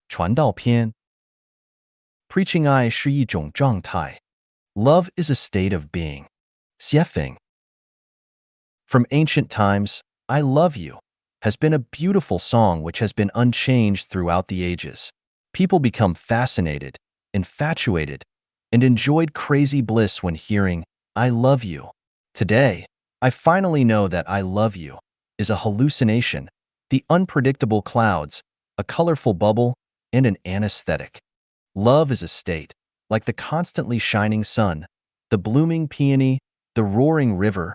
传道篇 Preaching 爱是一种状态 Love is a state of being. 写法 From ancient times, I love you has been a beautiful song which has been unchanged throughout the ages. People become fascinated, infatuated, and enjoyed crazy bliss when hearing, I love you. Today, I finally know that I love you is a hallucination, the unpredictable clouds, a colorful bubble, and an anesthetic. Love is a state, like the constantly shining sun, the blooming peony, the roaring river,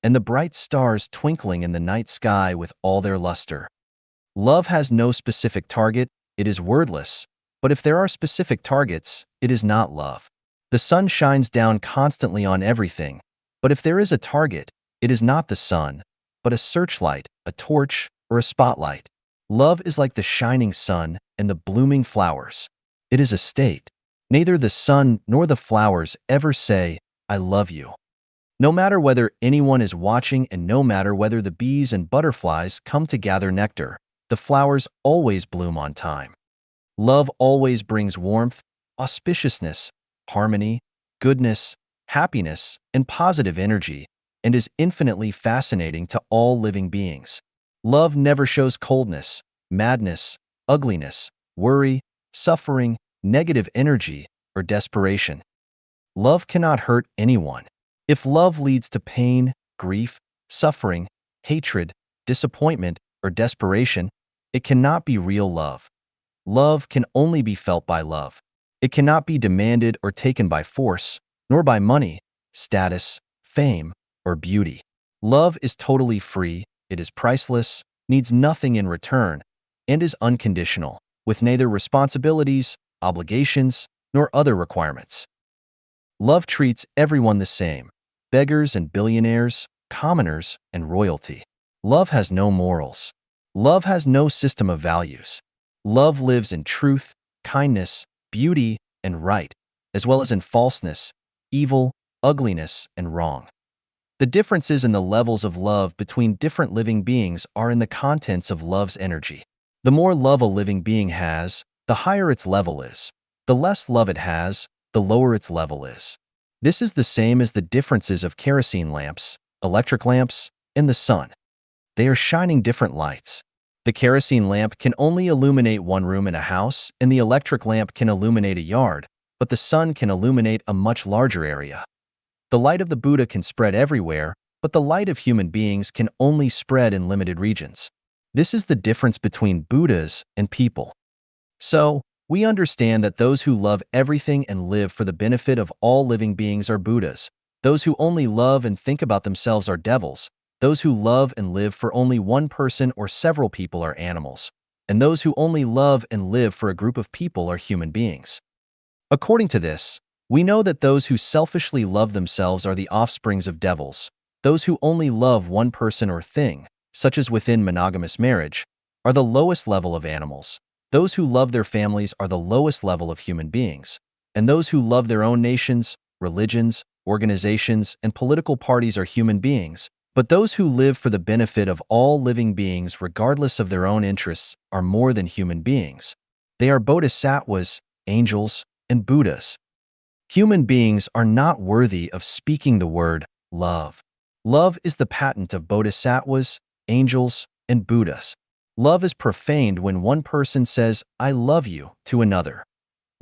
and the bright stars twinkling in the night sky with all their luster. Love has no specific target, it is wordless, but if there are specific targets, it is not love. The sun shines down constantly on everything, but if there is a target, it is not the sun, but a searchlight, a torch, or a spotlight. Love is like the shining sun and the blooming flowers. It is a state. Neither the sun nor the flowers ever say, I love you. No matter whether anyone is watching and no matter whether the bees and butterflies come to gather nectar, the flowers always bloom on time. Love always brings warmth, auspiciousness, harmony, goodness, happiness, and positive energy, and is infinitely fascinating to all living beings. Love never shows coldness, madness, ugliness, worry, suffering, negative energy, or desperation. Love cannot hurt anyone. If love leads to pain, grief, suffering, hatred, disappointment, or desperation, it cannot be real love. Love can only be felt by love. It cannot be demanded or taken by force, nor by money, status, fame, or beauty. Love is totally free, it is priceless, needs nothing in return, and is unconditional, with neither responsibilities, obligations, nor other requirements. Love treats everyone the same, beggars and billionaires, commoners and royalty. Love has no morals. Love has no system of values. Love lives in truth, kindness, beauty, and right, as well as in falseness, evil, ugliness, and wrong. The differences in the levels of love between different living beings are in the contents of love's energy. The more love a living being has, the higher its level is. The less love it has, the lower its level is. This is the same as the differences of kerosene lamps, electric lamps, and the sun. They are shining different lights. The kerosene lamp can only illuminate one room in a house, and the electric lamp can illuminate a yard, but the sun can illuminate a much larger area. The light of the Buddha can spread everywhere, but the light of human beings can only spread in limited regions. This is the difference between Buddhas and people. So, we understand that those who love everything and live for the benefit of all living beings are Buddhas. Those who only love and think about themselves are devils. Those who love and live for only one person or several people are animals. And those who only love and live for a group of people are human beings. According to this, we know that those who selfishly love themselves are the offsprings of devils. Those who only love one person or thing, such as within monogamous marriage, are the lowest level of animals. Those who love their families are the lowest level of human beings, and those who love their own nations, religions, organizations, and political parties are human beings, but those who live for the benefit of all living beings regardless of their own interests are more than human beings. They are bodhisattvas, angels, and Buddhas. Human beings are not worthy of speaking the word love. Love is the patent of bodhisattvas, angels, and Buddhas. Love is profaned when one person says, I love you, to another.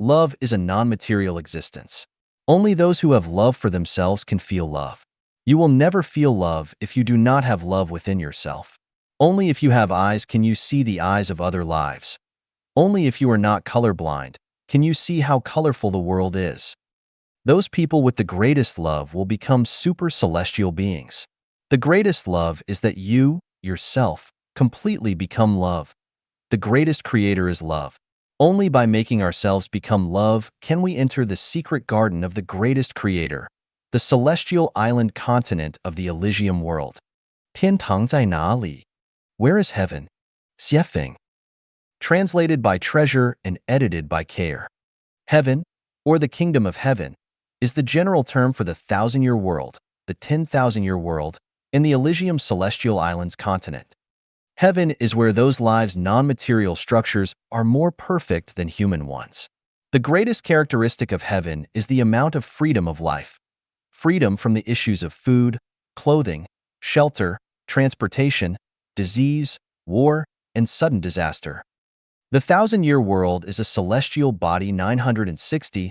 Love is a non-material existence. Only those who have love for themselves can feel love. You will never feel love if you do not have love within yourself. Only if you have eyes can you see the eyes of other lives. Only if you are not colorblind can you see how colorful the world is. Those people with the greatest love will become super celestial beings. The greatest love is that you, yourself, completely become love. The greatest creator is love. Only by making ourselves become love can we enter the secret garden of the greatest creator, the celestial island continent of the Elysium world. 天堂在哪里? Where is heaven? 写法 Translated by Treasure and edited by Care. Heaven, or the kingdom of heaven, is the general term for the 1,000-year world, the 10,000-year world, and the Elysium celestial islands continent. Heaven is where those lives' non-material structures are more perfect than human ones. The greatest characteristic of heaven is the amount of freedom of life. Freedom from the issues of food, clothing, shelter, transportation, disease, war, and sudden disaster. The thousand-year world is a celestial body 960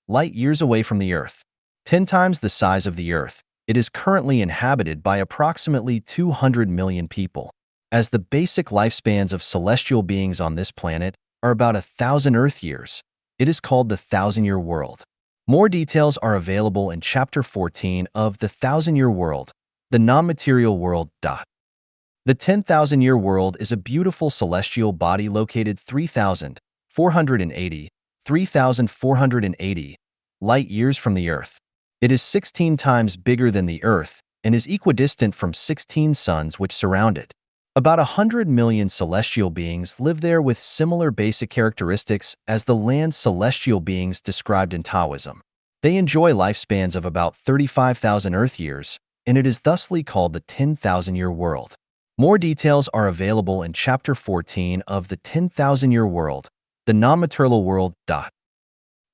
light years away from the Earth. 10 times the size of the Earth, it is currently inhabited by approximately 200 million people. As the basic lifespans of celestial beings on this planet are about 1,000 Earth years, it is called the thousand-year world. More details are available in Chapter 14 of The Thousand-Year World, the non-material world. The 10,000-year world is a beautiful celestial body located 3,480 light years from the Earth. It is 16 times bigger than the Earth and is equidistant from 16 suns which surround it. About 100 million celestial beings live there with similar basic characteristics as the land celestial beings described in Taoism. They enjoy lifespans of about 35,000 Earth years, and it is thusly called the 10,000-year world. More details are available in Chapter 14 of The 10,000-Year World, the non-material world.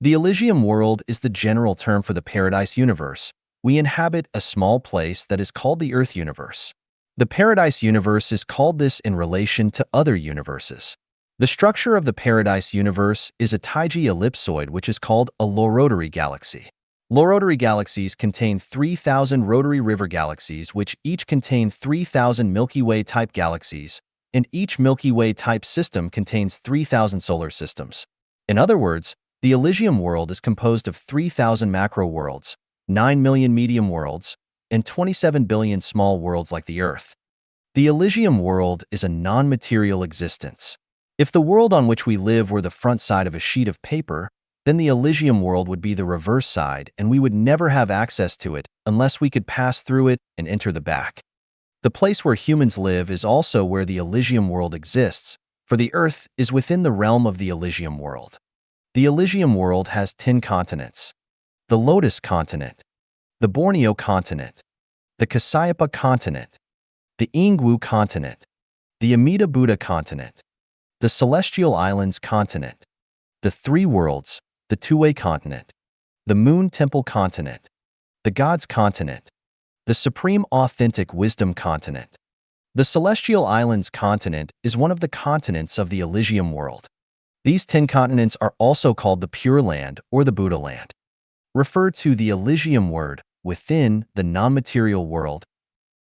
The Elysium world is the general term for the Paradise universe. We inhabit a small place that is called the Earth universe. The Paradise universe is called this in relation to other universes. The structure of the Paradise universe is a Taiji ellipsoid which is called a low rotary galaxy. Low rotary galaxies contain 3,000 rotary river galaxies which each contain 3,000 Milky Way-type galaxies, and each Milky Way-type system contains 3,000 solar systems. In other words, the Elysium world is composed of 3,000 macro worlds, 9 million medium worlds, and 27 billion small worlds like the Earth. The Elysium world is a non-material existence. If the world on which we live were the front side of a sheet of paper, then the Elysium world would be the reverse side and we would never have access to it unless we could pass through it and enter the back. The place where humans live is also where the Elysium world exists, for the Earth is within the realm of the Elysium world. The Elysium world has 10 continents: the Lotus continent, the Borneo continent, the Kasayapa continent, the Ingwu continent, the Amida Buddha continent, the Celestial Islands continent, the Three Worlds, the Two-Way continent, the Moon Temple continent, the Gods continent, the Supreme Authentic Wisdom continent. The Celestial Islands continent is one of the continents of the Elysium world. These 10 continents are also called the Pure Land or the Buddha Land. Refer to the Elysium word within the non-material world.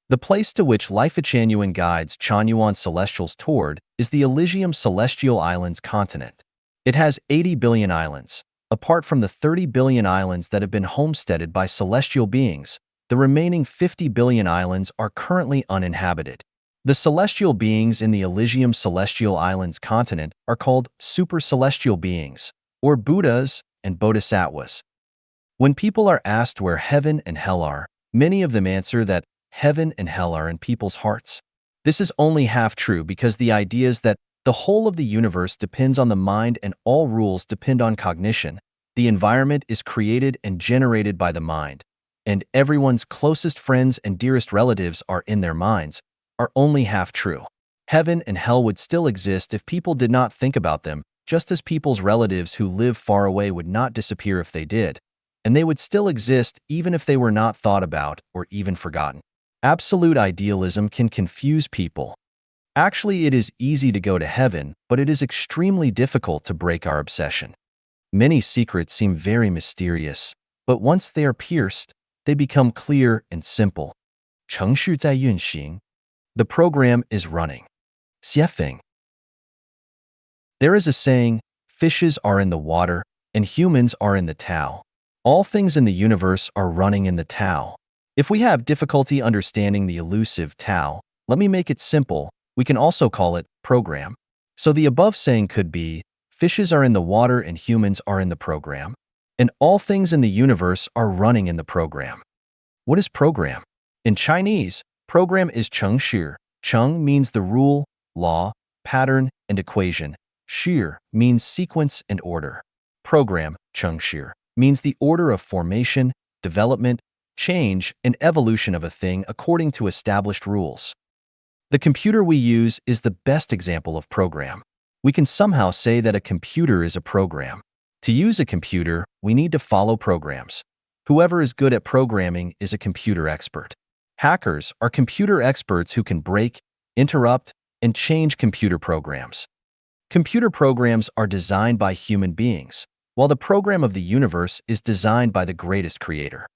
The place to which Life Changyuan guides Changyuan celestials toward is the Elysium Celestial Islands continent. It has 80 billion islands. Apart from the 30 billion islands that have been homesteaded by celestial beings, the remaining 50 billion islands are currently uninhabited. The celestial beings in the Elysium Celestial Islands continent are called super celestial beings, or Buddhas and Bodhisattvas. When people are asked where heaven and hell are, many of them answer that heaven and hell are in people's hearts. This is only half true because the idea is that the whole of the universe depends on the mind and all rules depend on cognition. The environment is created and generated by the mind, and everyone's closest friends and dearest relatives are in their minds, are only half true. Heaven and hell would still exist if people did not think about them, just as people's relatives who live far away would not disappear if they did, and they would still exist even if they were not thought about or even forgotten. Absolute idealism can confuse people. Actually, it is easy to go to heaven, but it is extremely difficult to break our obsession. Many secrets seem very mysterious, but once they are pierced, they become clear and simple. 程序在运行. The program is running. 写法. There is a saying, fishes are in the water, and humans are in the Tao. All things in the universe are running in the Tao. If we have difficulty understanding the elusive Tao, let me make it simple. We can also call it program. So the above saying could be, fishes are in the water and humans are in the program, and all things in the universe are running in the program. What is program? In Chinese, program is 程序. 程 means the rule, law, pattern, and equation. 序 means sequence and order. Program, 程序, means the order of formation, development, change, and evolution of a thing according to established rules. The computer we use is the best example of program. We can somehow say that a computer is a program. To use a computer, we need to follow programs. Whoever is good at programming is a computer expert. Hackers are computer experts who can break, interrupt, and change computer programs. Computer programs are designed by human beings, while the program of the universe is designed by the greatest creator.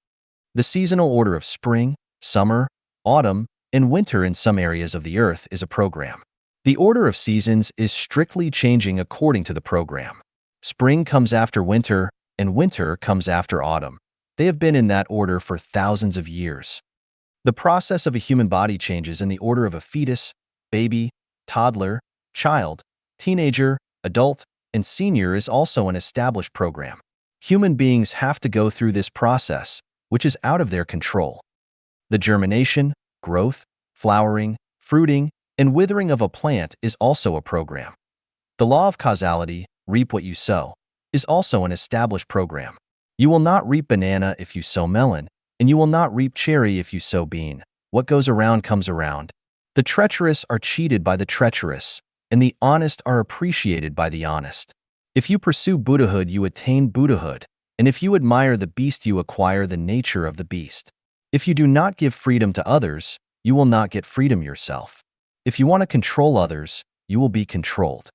The seasonal order of spring, summer, autumn, and winter in some areas of the earth is a program. The order of seasons is strictly changing according to the program. Spring comes after winter, and winter comes after autumn. They have been in that order for thousands of years. The process of a human body changes in the order of a fetus, baby, toddler, child, teenager, adult, and senior is also an established program. Human beings have to go through this process, which is out of their control. The germination, growth, flowering, fruiting, and withering of a plant is also a program. The law of causality, reap what you sow, is also an established program. You will not reap banana if you sow melon, and you will not reap cherry if you sow bean. What goes around comes around. The treacherous are cheated by the treacherous, and the honest are appreciated by the honest. If you pursue Buddhahood, you attain Buddhahood, and if you admire the beast, you acquire the nature of the beast. If you do not give freedom to others, you will not get freedom yourself. If you want to control others, you will be controlled.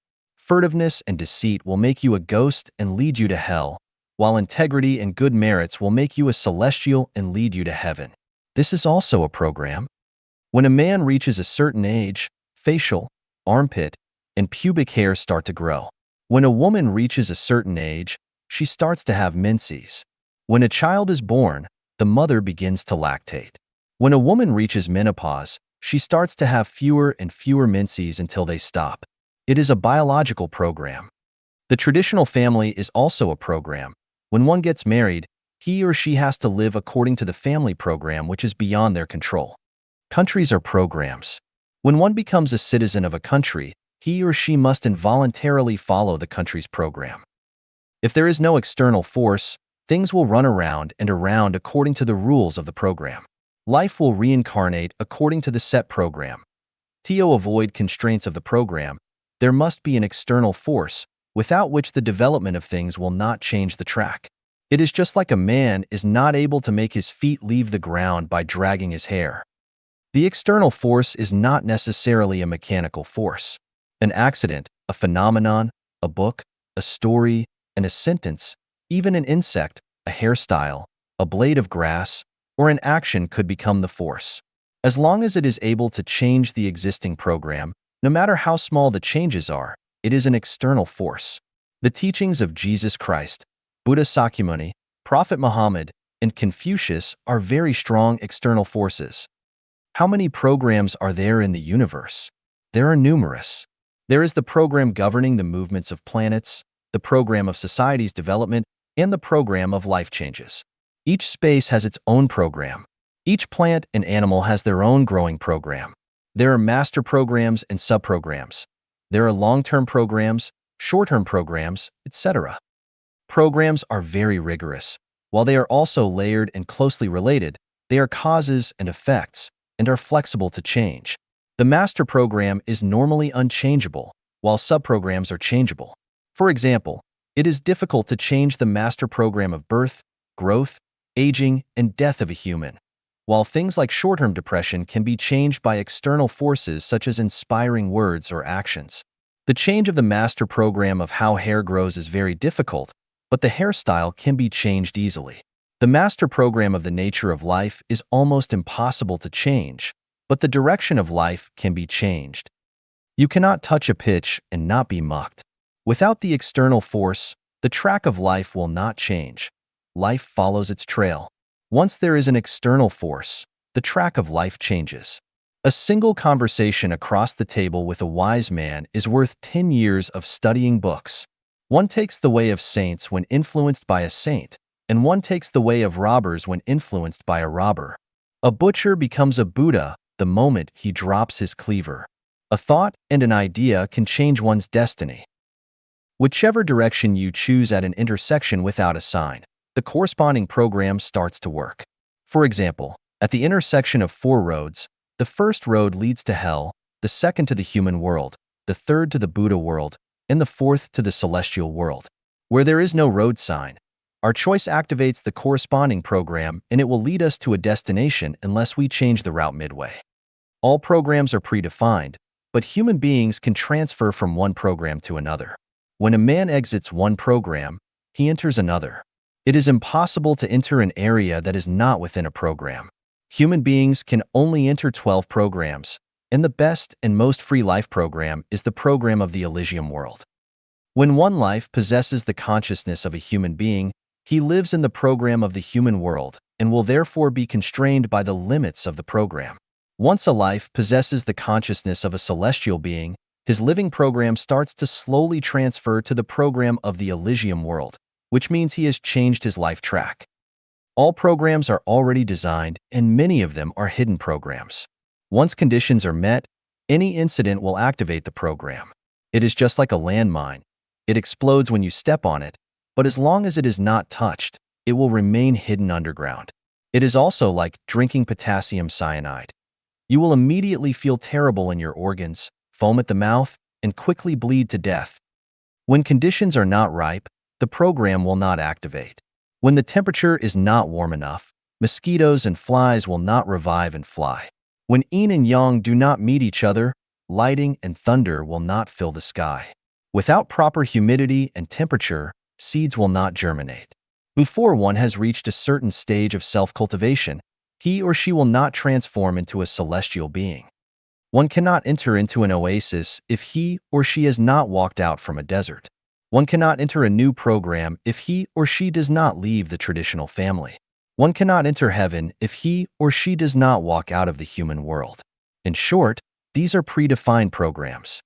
Furtiveness and deceit will make you a ghost and lead you to hell, while integrity and good merits will make you a celestial and lead you to heaven. This is also a program. When a man reaches a certain age, facial, armpit, and pubic hair start to grow. When a woman reaches a certain age, she starts to have menses. When a child is born, the mother begins to lactate. When a woman reaches menopause, she starts to have fewer and fewer menses until they stop. It is a biological program. The traditional family is also a program. When one gets married, he or she has to live according to the family program, which is beyond their control. Countries are programs. When one becomes a citizen of a country, he or she must involuntarily follow the country's program. If there is no external force, things will run around and around according to the rules of the program. Life will reincarnate according to the set program. To avoid constraints of the program, there must be an external force, without which the development of things will not change the track. It is just like a man is not able to make his feet leave the ground by dragging his hair. The external force is not necessarily a mechanical force. An accident, a phenomenon, a book, a story, and a sentence, even an insect, a hairstyle, a blade of grass, or an action could become the force. As long as it is able to change the existing program, no matter how small the changes are, it is an external force. The teachings of Jesus Christ, Buddha Sakyamuni, Prophet Muhammad, and Confucius are very strong external forces. How many programs are there in the universe? There are numerous. There is the program governing the movements of planets, the program of society's development, and the program of life changes. Each space has its own program. Each plant and animal has their own growing program. There are master programs and subprograms. There are long-term programs, short-term programs, etc. Programs are very rigorous. While they are also layered and closely related, they are causes and effects and are flexible to change. The master program is normally unchangeable, while subprograms are changeable. For example, it is difficult to change the master program of birth, growth, aging, and death of a human, while things like short-term depression can be changed by external forces such as inspiring words or actions. The change of the master program of how hair grows is very difficult, but the hairstyle can be changed easily. The master program of the nature of life is almost impossible to change, but the direction of life can be changed. You cannot touch a pitch and not be mucked. Without the external force, the track of life will not change. Life follows its trail. Once there is an external force, the track of life changes. A single conversation across the table with a wise man is worth 10 years of studying books. One takes the way of saints when influenced by a saint, and one takes the way of robbers when influenced by a robber. A butcher becomes a Buddha the moment he drops his cleaver. A thought and an idea can change one's destiny. Whichever direction you choose at an intersection without a sign, the corresponding program starts to work. For example, at the intersection of 4 roads, the first road leads to hell, the second to the human world, the third to the Buddha world, and the fourth to the celestial world. Where there is no road sign, our choice activates the corresponding program and it will lead us to a destination unless we change the route midway. All programs are predefined, but human beings can transfer from one program to another. When a man exits one program, he enters another. It is impossible to enter an area that is not within a program. Human beings can only enter 12 programs, and the best and most free life program is the program of the Elysium world. When one life possesses the consciousness of a human being, he lives in the program of the human world and will therefore be constrained by the limits of the program. Once a life possesses the consciousness of a celestial being, his living program starts to slowly transfer to the program of the Elysium world, which means he has changed his life track. All programs are already designed, and many of them are hidden programs. Once conditions are met, any incident will activate the program. It is just like a landmine. It explodes when you step on it, but as long as it is not touched, it will remain hidden underground. It is also like drinking potassium cyanide. You will immediately feel terrible in your organs, foam at the mouth, and quickly bleed to death. When conditions are not ripe, the program will not activate. When the temperature is not warm enough, mosquitoes and flies will not revive and fly. When yin and yang do not meet each other, lightning and thunder will not fill the sky. Without proper humidity and temperature, seeds will not germinate. Before one has reached a certain stage of self-cultivation, he or she will not transform into a celestial being. One cannot enter into an oasis if he or she has not walked out from a desert. One cannot enter a new program if he or she does not leave the traditional family. One cannot enter heaven if he or she does not walk out of the human world. In short, these are predefined programs.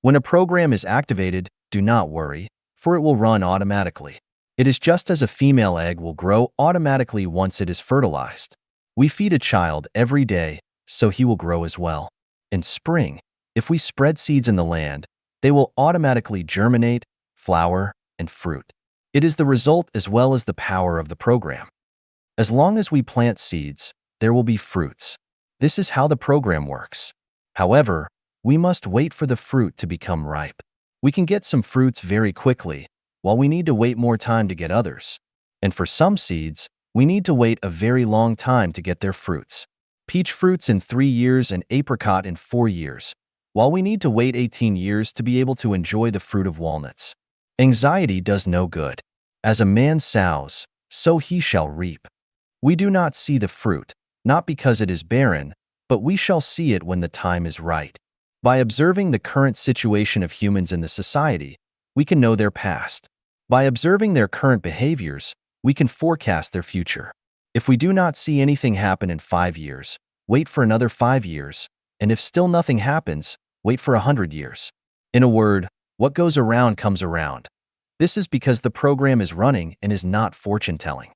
When a program is activated, do not worry, for it will run automatically. It is just as a female egg will grow automatically once it is fertilized. We feed a child every day, so he will grow as well. In spring, if we spread seeds in the land, they will automatically germinate, flower, and fruit. It is the result as well as the power of the program. As long as we plant seeds, there will be fruits. This is how the program works. However, we must wait for the fruit to become ripe. We can get some fruits very quickly, while we need to wait more time to get others. And for some seeds, we need to wait a very long time to get their fruits. Peach fruits in 3 years and apricot in 4 years, while we need to wait 18 years to be able to enjoy the fruit of walnuts. Anxiety does no good. As a man sows, so he shall reap. We do not see the fruit, not because it is barren, but we shall see it when the time is right. By observing the current situation of humans in the society, we can know their past. By observing their current behaviors, we can forecast their future. If we do not see anything happen in 5 years, wait for another 5 years, and if still nothing happens, wait for 100 years. In a word, what goes around comes around. This is because the program is running and is not fortune-telling.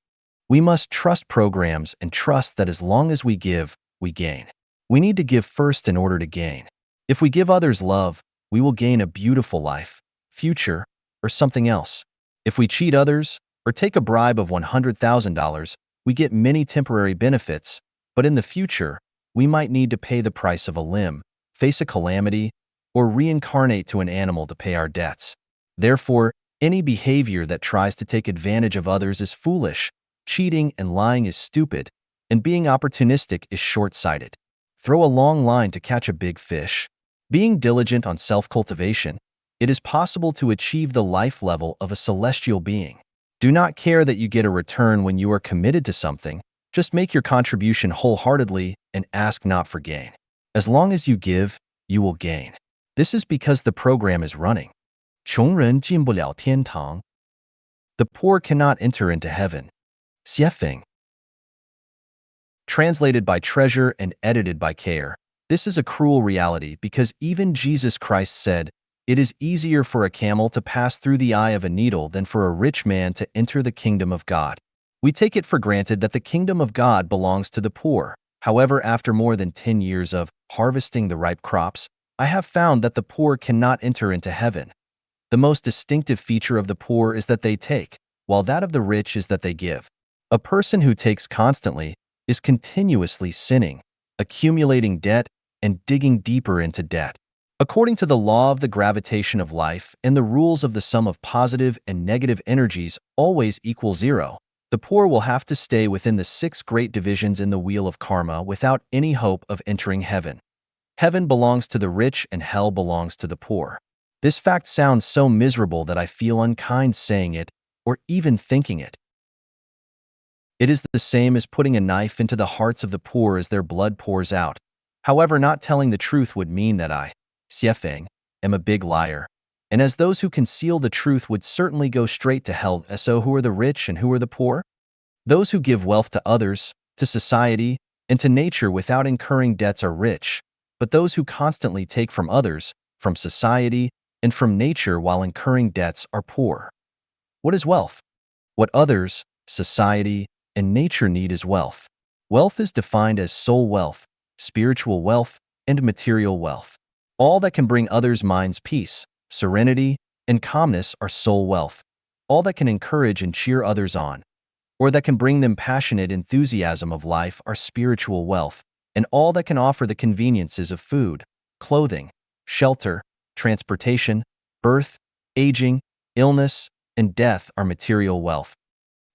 We must trust programs and trust that as long as we give, we gain. We need to give first in order to gain. If we give others love, we will gain a beautiful life, future, or something else. If we cheat others or take a bribe of $100,000, we get many temporary benefits, but in the future, we might need to pay the price of a limb, face a calamity, or reincarnate to an animal to pay our debts. Therefore, any behavior that tries to take advantage of others is foolish, cheating and lying is stupid, and being opportunistic is short-sighted. Throw a long line to catch a big fish. Being diligent on self-cultivation, it is possible to achieve the life level of a celestial being. Do not care that you get a return when you are committed to something. Just make your contribution wholeheartedly and ask not for gain. As long as you give, you will gain. This is because the program is running. 穷人进不了天堂. The poor cannot enter into heaven. Xiefeng. Translated by Treasure and edited by Care. This is a cruel reality because even Jesus Christ said, "It is easier for a camel to pass through the eye of a needle than for a rich man to enter the kingdom of God." We take it for granted that the kingdom of God belongs to the poor. However, after more than 10 years of harvesting the ripe crops, I have found that the poor cannot enter into heaven. The most distinctive feature of the poor is that they take, while that of the rich is that they give. A person who takes constantly is continuously sinning, accumulating debt, and digging deeper into debt. According to the law of the gravitation of life and the rules of the sum of positive and negative energies always equal zero, the poor will have to stay within the 6 great divisions in the wheel of karma without any hope of entering heaven. Heaven belongs to the rich and hell belongs to the poor. This fact sounds so miserable that I feel unkind saying it or even thinking it. It is the same as putting a knife into the hearts of the poor as their blood pours out. However, not telling the truth would mean that I, Xiefeng, am a big liar. And as those who conceal the truth would certainly go straight to hell. So who are the rich and who are the poor? Those who give wealth to others, to society, and to nature without incurring debts are rich, but those who constantly take from others, from society, and from nature while incurring debts are poor. What is wealth? What others, society, and nature need is wealth. Wealth is defined as soul wealth, spiritual wealth, and material wealth. All that can bring others' minds peace, serenity, and calmness are soul wealth. All that can encourage and cheer others on, or that can bring them passionate enthusiasm of life are spiritual wealth, and all that can offer the conveniences of food, clothing, shelter, transportation, birth, aging, illness, and death are material wealth.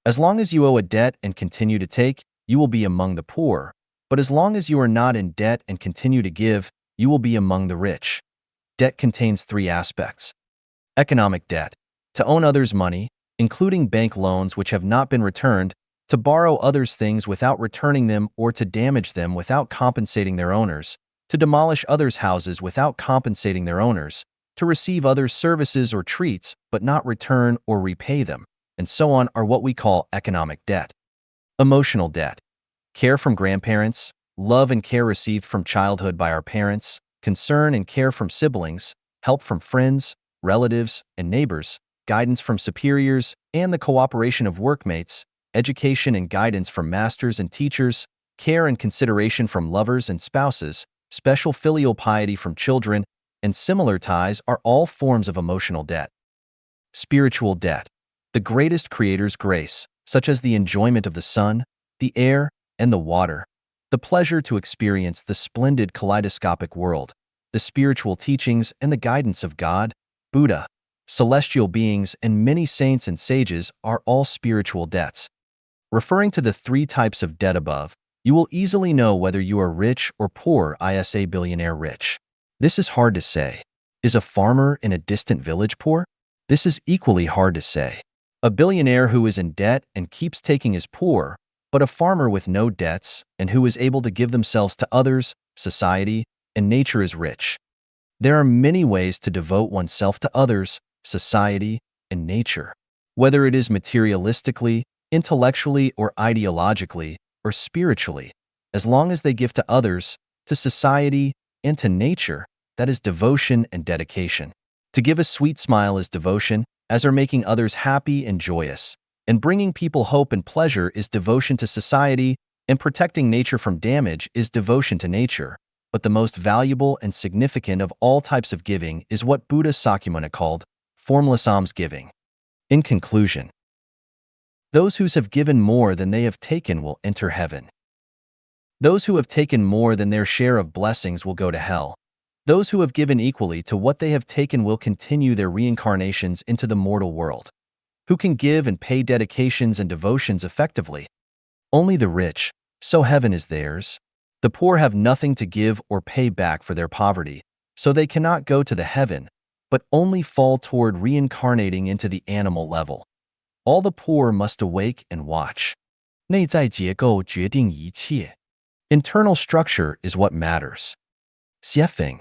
As long as you owe a debt and continue to take, you will be among the poor, but as long as you are not in debt and continue to give, you will be among the rich. Debt contains 3 aspects. Economic debt, to own others' money, including bank loans which have not been returned, to borrow others' things without returning them or to damage them without compensating their owners, to demolish others' houses without compensating their owners, to receive others' services or treats but not return or repay them, and so on are what we call economic debt. Emotional debt, care from grandparents, love and care received from childhood by our parents, concern and care from siblings, help from friends, relatives, and neighbors, guidance from superiors, and the cooperation of workmates, education and guidance from masters and teachers, care and consideration from lovers and spouses, special filial piety from children, and similar ties are all forms of emotional debt. Spiritual debt, the greatest Creator's grace, such as the enjoyment of the sun, the air, and the water, the pleasure to experience the splendid kaleidoscopic world, the spiritual teachings and the guidance of God, Buddha, celestial beings, and many saints and sages are all spiritual debts. Referring to the 3 types of debt above, you will easily know whether you are rich or poor. Isa billionaire rich. This is hard to say. Is a farmer in a distant village poor? This is equally hard to say. A billionaire who is in debt and keeps taking is poor, but a farmer with no debts and who is able to give themselves to others, society, and nature is rich. There are many ways to devote oneself to others, society, and nature. Whether it is materialistically, intellectually, or ideologically, or spiritually, as long as they give to others, to society, and to nature, that is devotion and dedication. To give a sweet smile is devotion, as are making others happy and joyous, and bringing people hope and pleasure is devotion to society, and protecting nature from damage is devotion to nature. But the most valuable and significant of all types of giving is what Buddha Sakyamuni called formless almsgiving. In conclusion, those who have given more than they have taken will enter heaven. Those who have taken more than their share of blessings will go to hell. Those who have given equally to what they have taken will continue their reincarnations into the mortal world. Who can give and pay dedications and devotions effectively? Only the rich, so heaven is theirs. The poor have nothing to give or pay back for their poverty, so they cannot go to the heaven, but only fall toward reincarnating into the animal level. All the poor must awake and watch. 内在结构决定一切. Internal structure is what matters. Xiefeng.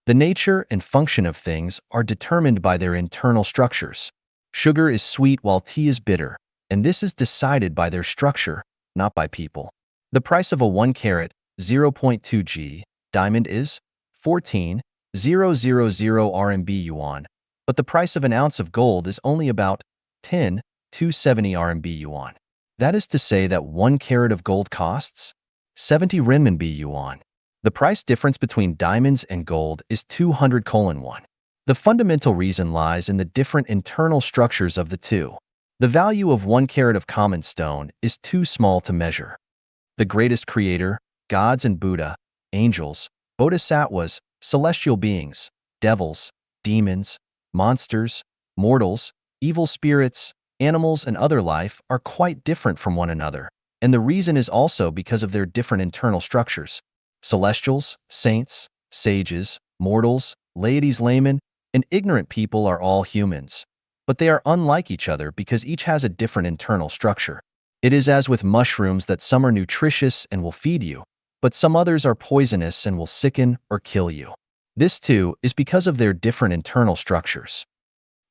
The nature and function of things are determined by their internal structures. Sugar is sweet while tea is bitter, and this is decided by their structure, not by people. The price of a 1 carat, 0.2 g, diamond is 14,000 RMB yuan, but the price of an ounce of gold is only about 10,270 RMB yuan. That is to say that 1 carat of gold costs 70 renminbi yuan. The price difference between diamonds and gold is 200:1. The fundamental reason lies in the different internal structures of the two. The value of 1 carat of common stone is too small to measure. The greatest creator, gods and Buddha, angels, bodhisattvas, celestial beings, devils, demons, monsters, mortals, evil spirits, animals, and other life are quite different from one another. And the reason is also because of their different internal structures. Celestials, saints, sages, mortals, laity, laymen, and ignorant people are all humans. But they are unlike each other because each has a different internal structure. It is as with mushrooms that some are nutritious and will feed you, but some others are poisonous and will sicken or kill you. This too is because of their different internal structures.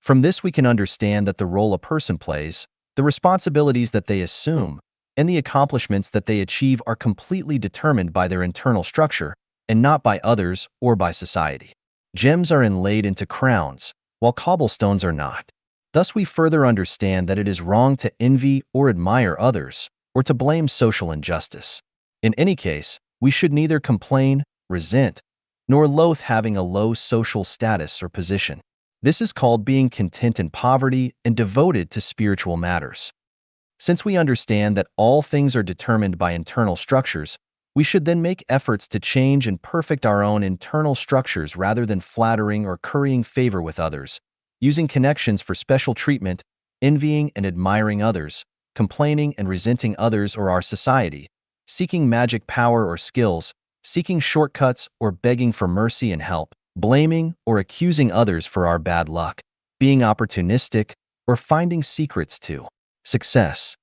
From this we can understand that the role a person plays, the responsibilities that they assume, and the accomplishments that they achieve are completely determined by their internal structure and not by others or by society. Gems are inlaid into crowns, while cobblestones are not. Thus we further understand that it is wrong to envy or admire others, or to blame social injustice. In any case, we should neither complain, resent, nor loathe having a low social status or position. This is called being content in poverty and devoted to spiritual matters. Since we understand that all things are determined by internal structures, we should then make efforts to change and perfect our own internal structures rather than flattering or currying favor with others, using connections for special treatment, envying and admiring others, complaining and resenting others or our society, seeking magic power or skills, seeking shortcuts or begging for mercy and help, blaming or accusing others for our bad luck, being opportunistic, or finding secrets to success.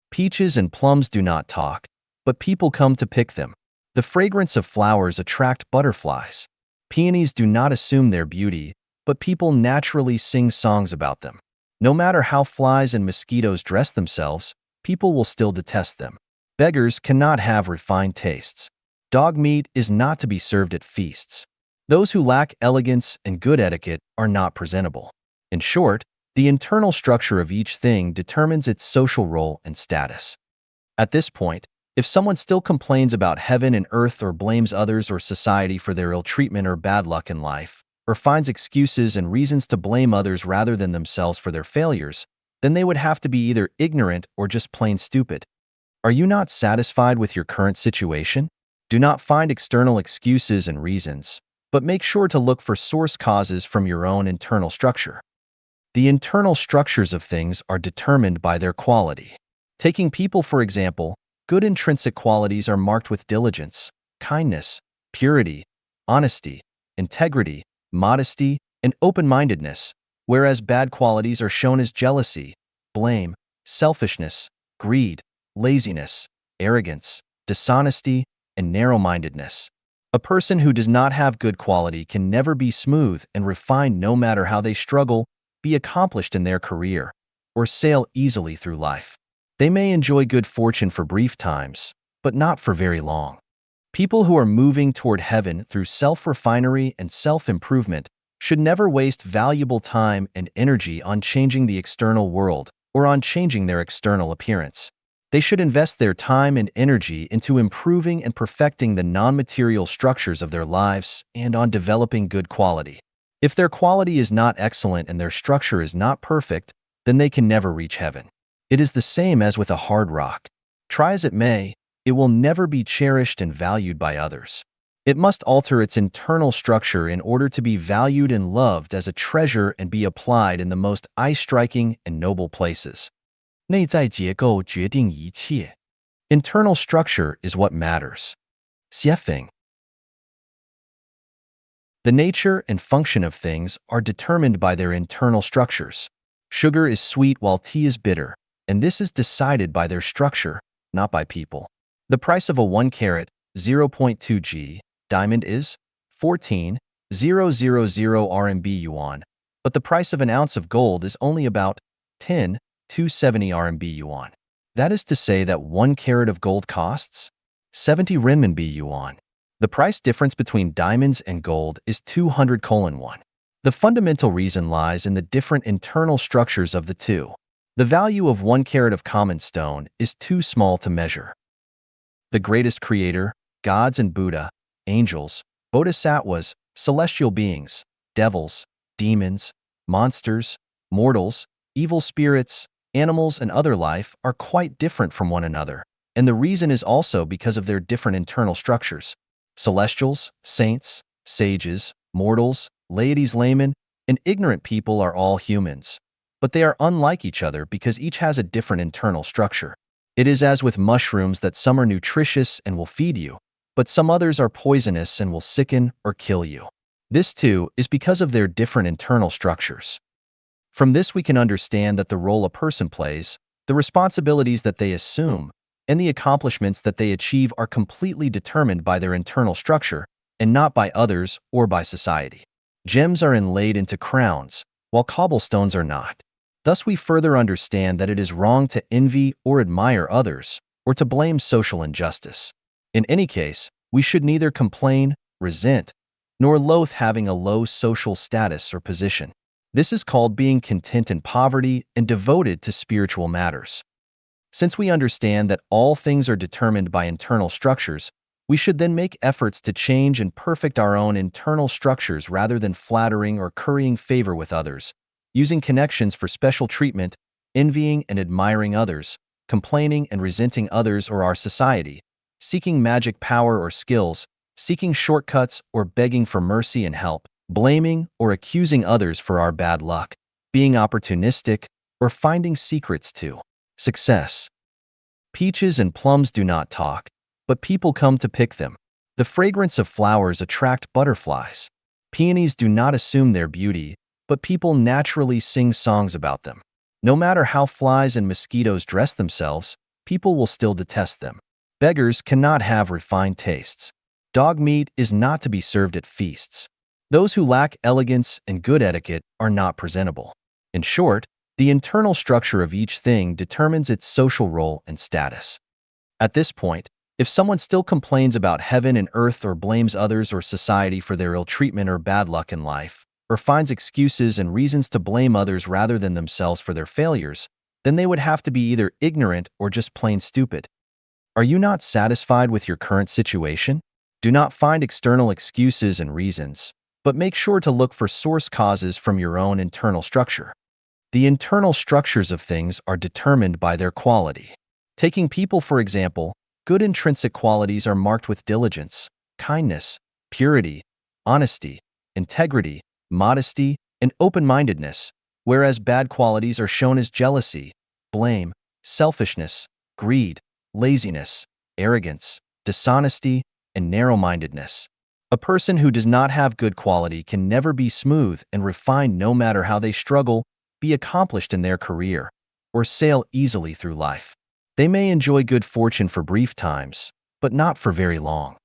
Peaches and plums do not talk, but people come to pick them. The fragrance of flowers attract butterflies. Peonies do not assume their beauty, but people naturally sing songs about them. No matter how flies and mosquitoes dress themselves, people will still detest them. Beggars cannot have refined tastes. Dog meat is not to be served at feasts. Those who lack elegance and good etiquette are not presentable. In short, the internal structure of each thing determines its social role and status. At this point, if someone still complains about heaven and earth or blames others or society for their ill treatment or bad luck in life, or finds excuses and reasons to blame others rather than themselves for their failures, then they would have to be either ignorant or just plain stupid. Are you not satisfied with your current situation? Do not find external excuses and reasons, but make sure to look for source causes from your own internal structure. The internal structures of things are determined by their quality. Taking people, for example, good intrinsic qualities are marked with diligence, kindness, purity, honesty, integrity, modesty, and open-mindedness, whereas bad qualities are shown as jealousy, blame, selfishness, greed, laziness, arrogance, dishonesty, and narrow-mindedness. A person who does not have good quality can never be smooth and refined no matter how they struggle, be accomplished in their career, or sail easily through life. They may enjoy good fortune for brief times, but not for very long. People who are moving toward heaven through self-refinery and self-improvement should never waste valuable time and energy on changing the external world or on changing their external appearance. They should invest their time and energy into improving and perfecting the non-material structures of their lives and on developing good quality. If their quality is not excellent and their structure is not perfect, then they can never reach heaven. It is the same as with a hard rock. Try as it may, it will never be cherished and valued by others. It must alter its internal structure in order to be valued and loved as a treasure and be applied in the most eye-striking and noble places. 内在结构决定一切. Internal structure is what matters. Xiefeng. The nature and function of things are determined by their internal structures. Sugar is sweet while tea is bitter, and this is decided by their structure, not by people. The price of a 1 carat, 0.2 g, diamond is 14,000 RMB yuan, but the price of an ounce of gold is only about 10,270 RMB yuan. That is to say that 1 carat of gold costs 70 renminbi yuan. The price difference between diamonds and gold is 200:1. The fundamental reason lies in the different internal structures of the two. The value of 1 carat of common stone is too small to measure. The greatest creator, gods and Buddha, angels, bodhisattvas, celestial beings, devils, demons, monsters, mortals, evil spirits, animals, and other life are quite different from one another. And the reason is also because of their different internal structures. Celestials, saints, sages, mortals, laities, laymen, and ignorant people are all humans. But they are unlike each other because each has a different internal structure. It is as with mushrooms that some are nutritious and will feed you, but some others are poisonous and will sicken or kill you. This too is because of their different internal structures. From this we can understand that the role a person plays, the responsibilities that they assume, and the accomplishments that they achieve are completely determined by their internal structure and not by others or by society. Gems are inlaid into crowns, while cobblestones are not. Thus we further understand that it is wrong to envy or admire others, or to blame social injustice. In any case, we should neither complain, resent, nor loathe having a low social status or position. This is called being content in poverty and devoted to spiritual matters. Since we understand that all things are determined by internal structures, we should then make efforts to change and perfect our own internal structures rather than flattering or currying favor with others, using connections for special treatment, envying and admiring others, complaining and resenting others or our society, seeking magic power or skills, seeking shortcuts or begging for mercy and help, blaming or accusing others for our bad luck, being opportunistic, or finding secrets to success. Peaches and plums do not talk, but people come to pick them. The fragrance of flowers attract butterflies. Peonies do not assume their beauty, but people naturally sing songs about them. No matter how flies and mosquitoes dress themselves, people will still detest them. Beggars cannot have refined tastes. Dog meat is not to be served at feasts. Those who lack elegance and good etiquette are not presentable. In short, the internal structure of each thing determines its social role and status. At this point, if someone still complains about heaven and earth or blames others or society for their ill treatment or bad luck in life, or finds excuses and reasons to blame others rather than themselves for their failures, then they would have to be either ignorant or just plain stupid. Are you not satisfied with your current situation? Do not find external excuses and reasons, but make sure to look for source causes from your own internal structure. The internal structures of things are determined by their quality. Taking people, for example, good intrinsic qualities are marked with diligence, kindness, purity, honesty, integrity, modesty, and open-mindedness, whereas bad qualities are shown as jealousy, blame, selfishness, greed, laziness, arrogance, dishonesty, and narrow-mindedness. A person who does not have good quality can never be smooth and refined no matter how they struggle, be accomplished in their career, or sail easily through life. They may enjoy good fortune for brief times, but not for very long.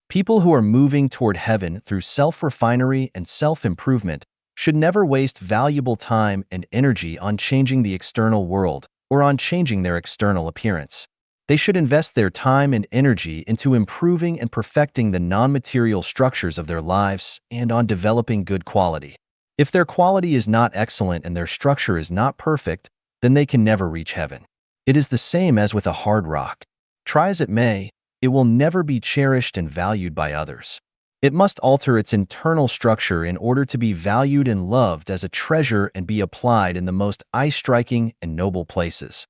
People who are moving toward heaven through self-refinery and self-improvement should never waste valuable time and energy on changing the external world or on changing their external appearance. They should invest their time and energy into improving and perfecting the non-material structures of their lives and on developing good quality. If their quality is not excellent and their structure is not perfect, then they can never reach heaven. It is the same as with a hard rock. Try as it may, it will never be cherished and valued by others. It must alter its internal structure in order to be valued and loved as a treasure and be applied in the most eye-striking and noble places.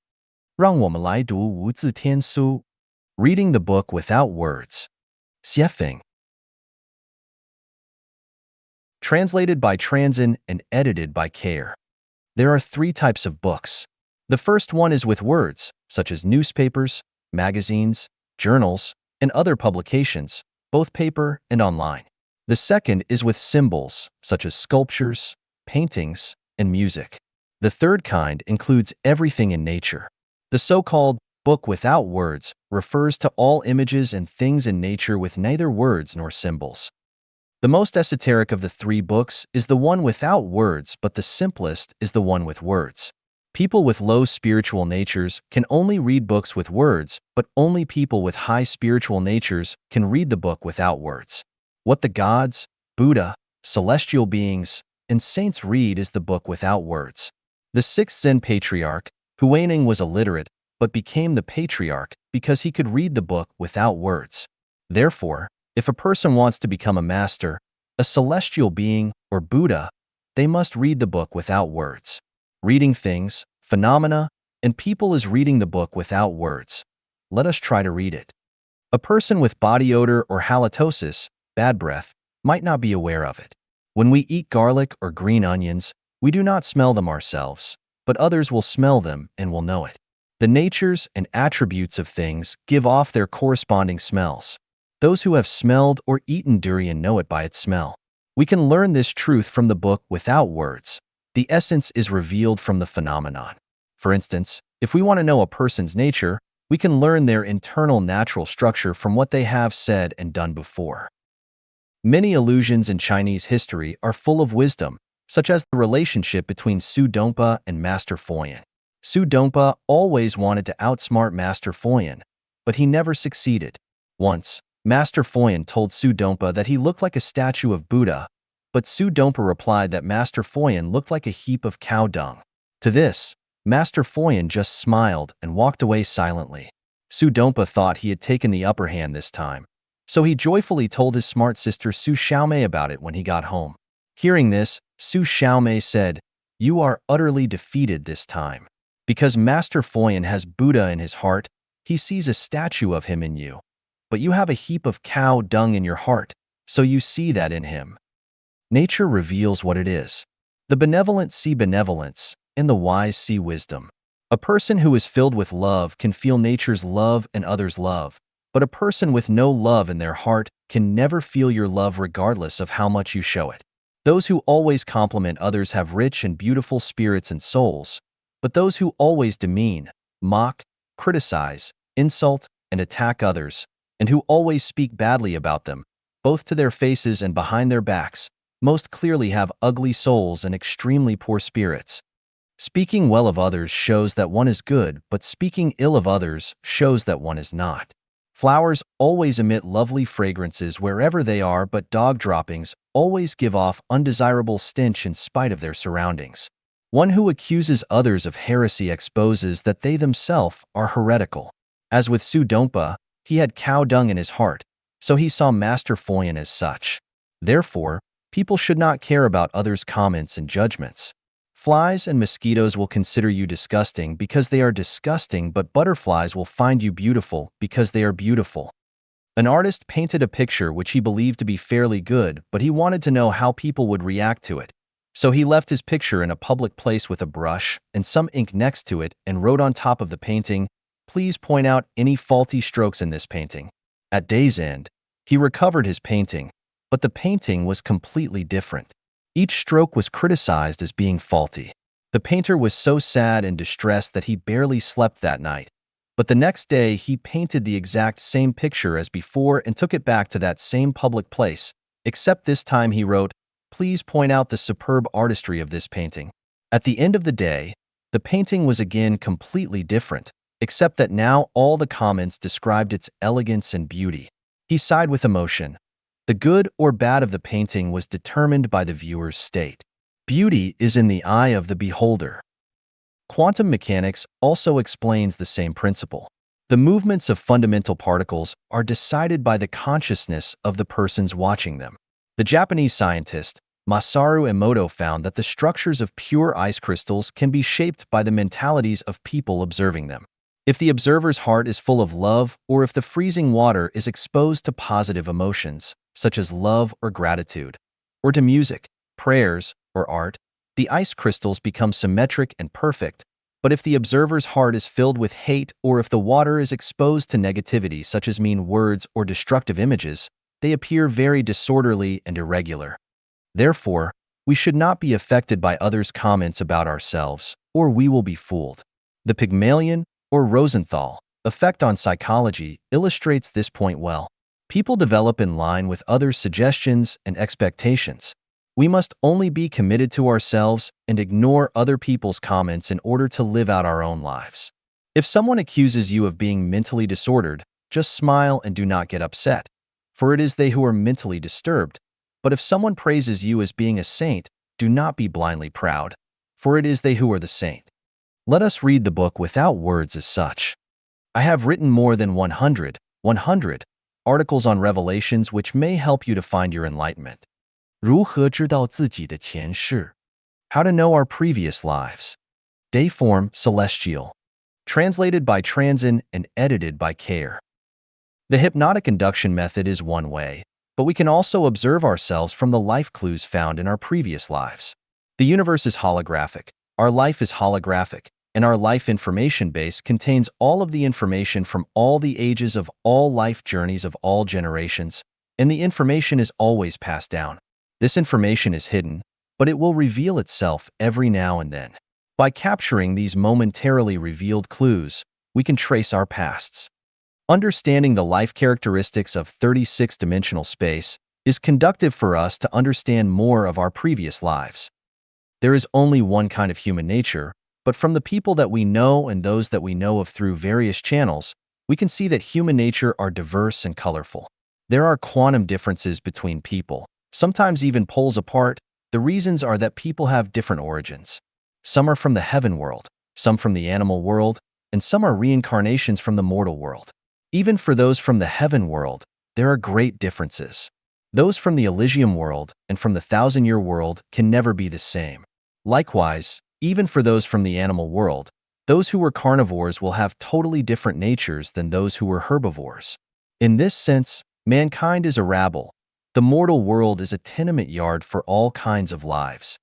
让我们来读无字天书 Reading the book without words. Xiefeng. Translated by Transin and edited by Care. There are 3 types of books. The first one is with words, such as newspapers, magazines, journals, and other publications, both paper and online. The second is with symbols, such as sculptures, paintings, and music. The third kind includes everything in nature. The so-called book without words refers to all images and things in nature with neither words nor symbols. The most esoteric of the 3 books is the one without words, but the simplest is the one with words. People with low spiritual natures can only read books with words, but only people with high spiritual natures can read the book without words. What the gods, Buddha, celestial beings, and saints read is the book without words. The 6th Zen patriarch, Huineng, was illiterate, but became the patriarch because he could read the book without words. Therefore, if a person wants to become a master, a celestial being, or Buddha, they must read the book without words. Reading things, phenomena, and people is reading the book without words. Let us try to read it. A person with body odor or halitosis, bad breath, might not be aware of it. When we eat garlic or green onions, we do not smell them ourselves, but others will smell them and will know it. The natures and attributes of things give off their corresponding smells. Those who have smelled or eaten durian know it by its smell. We can learn this truth from the book without words. The essence is revealed from the phenomenon. For instance, if we want to know a person's nature, we can learn their internal natural structure from what they have said and done before. Many allusions in Chinese history are full of wisdom, such as the relationship between Su Dongpa and Master Foyan. Su Dongpa always wanted to outsmart Master Foyan, but he never succeeded. Once, Master Foyan told Su Dongpa that he looked like a statue of Buddha, but Su Dongpa replied that Master Foyan looked like a heap of cow dung. To this, Master Foyan just smiled and walked away silently. Su Dongpa thought he had taken the upper hand this time, so he joyfully told his smart sister Su Xiaomei about it when he got home. Hearing this, Su Xiaomei said, "You are utterly defeated this time. Because Master Foyan has Buddha in his heart, he sees a statue of him in you. But you have a heap of cow dung in your heart, so you see that in him." Nature reveals what it is. The benevolent see benevolence, and the wise see wisdom. A person who is filled with love can feel nature's love and others' love, but a person with no love in their heart can never feel your love regardless of how much you show it. Those who always compliment others have rich and beautiful spirits and souls, but those who always demean, mock, criticize, insult, and attack others, and who always speak badly about them, both to their faces and behind their backs, most clearly have ugly souls and extremely poor spirits. Speaking well of others shows that one is good, but speaking ill of others shows that one is not. Flowers always emit lovely fragrances wherever they are, but dog droppings always give off undesirable stench in spite of their surroundings. One who accuses others of heresy exposes that they themselves are heretical. As with Su Dongpa, he had cow dung in his heart, so he saw Master Foyan as such. Therefore, people should not care about others' comments and judgments. Flies and mosquitoes will consider you disgusting because they are disgusting, but butterflies will find you beautiful because they are beautiful. An artist painted a picture which he believed to be fairly good, but he wanted to know how people would react to it. So he left his picture in a public place with a brush and some ink next to it and wrote on top of the painting, "Please point out any faulty strokes in this painting." At day's end, he recovered his painting, but the painting was completely different. Each stroke was criticized as being faulty. The painter was so sad and distressed that he barely slept that night. But the next day, he painted the exact same picture as before and took it back to that same public place, except this time he wrote, "Please point out the superb artistry of this painting." At the end of the day, the painting was again completely different, except that now all the comments described its elegance and beauty. He sighed with emotion. The good or bad of the painting was determined by the viewer's state. Beauty is in the eye of the beholder. Quantum mechanics also explains the same principle. The movements of fundamental particles are decided by the consciousness of the persons watching them. The Japanese scientist Masaru Emoto found that the structures of pure ice crystals can be shaped by the mentalities of people observing them. If the observer's heart is full of love, or if the freezing water is exposed to positive emotions, such as love or gratitude, or to music, prayers, or art, the ice crystals become symmetric and perfect. But if the observer's heart is filled with hate, or if the water is exposed to negativity such as mean words or destructive images, they appear very disorderly and irregular. Therefore, we should not be affected by others' comments about ourselves, or we will be fooled. The Pygmalion, or Rosenthal, effect on psychology illustrates this point well. People develop in line with others' suggestions and expectations. We must only be committed to ourselves and ignore other people's comments in order to live out our own lives. If someone accuses you of being mentally disordered, just smile and do not get upset, for it is they who are mentally disturbed. But if someone praises you as being a saint, do not be blindly proud, for it is they who are the saint. Let us read the book without words as such. I have written more than 100 articles on revelations which may help you to find your enlightenment. 如何知道自己的前世? How to know our previous lives. Dayform Celestial. translated by Transin and edited by Care. The hypnotic induction method is one way, but we can also observe ourselves from the life clues found in our previous lives. The universe is holographic, our life is holographic, and our life information base contains all of the information from all the ages of all life journeys of all generations, and the information is always passed down. This information is hidden, but it will reveal itself every now and then. By capturing these momentarily revealed clues, we can trace our pasts. Understanding the life characteristics of 36-dimensional space is conducive for us to understand more of our previous lives. There is only one kind of human nature, but from the people that we know and those that we know of through various channels, we can see that human nature are diverse and colorful. There are quantum differences between people, sometimes even poles apart. The reasons are that people have different origins. Some are from the heaven world, some from the animal world, and some are reincarnations from the mortal world. Even for those from the heaven world, there are great differences. Those from the Elysium world and from the thousand-year world can never be the same. Likewise, even for those from the animal world, those who were carnivores will have totally different natures than those who were herbivores. In this sense, mankind is a rabble. The mortal world is a tenement yard for all kinds of lives.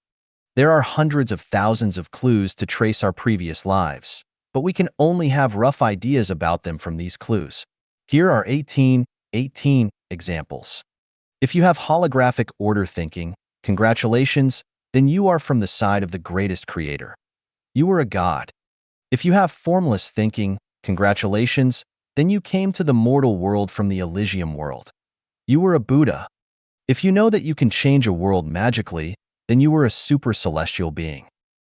There are hundreds of thousands of clues to trace our previous lives, but we can only have rough ideas about them from these clues. Here are 18 examples. If you have holographic order thinking, congratulations, then you are from the side of the greatest creator. You are a god. If you have formless thinking, congratulations, then you came to the mortal world from the Elysium world. You were a Buddha. If you know that you can change a world magically, then you were a super celestial being.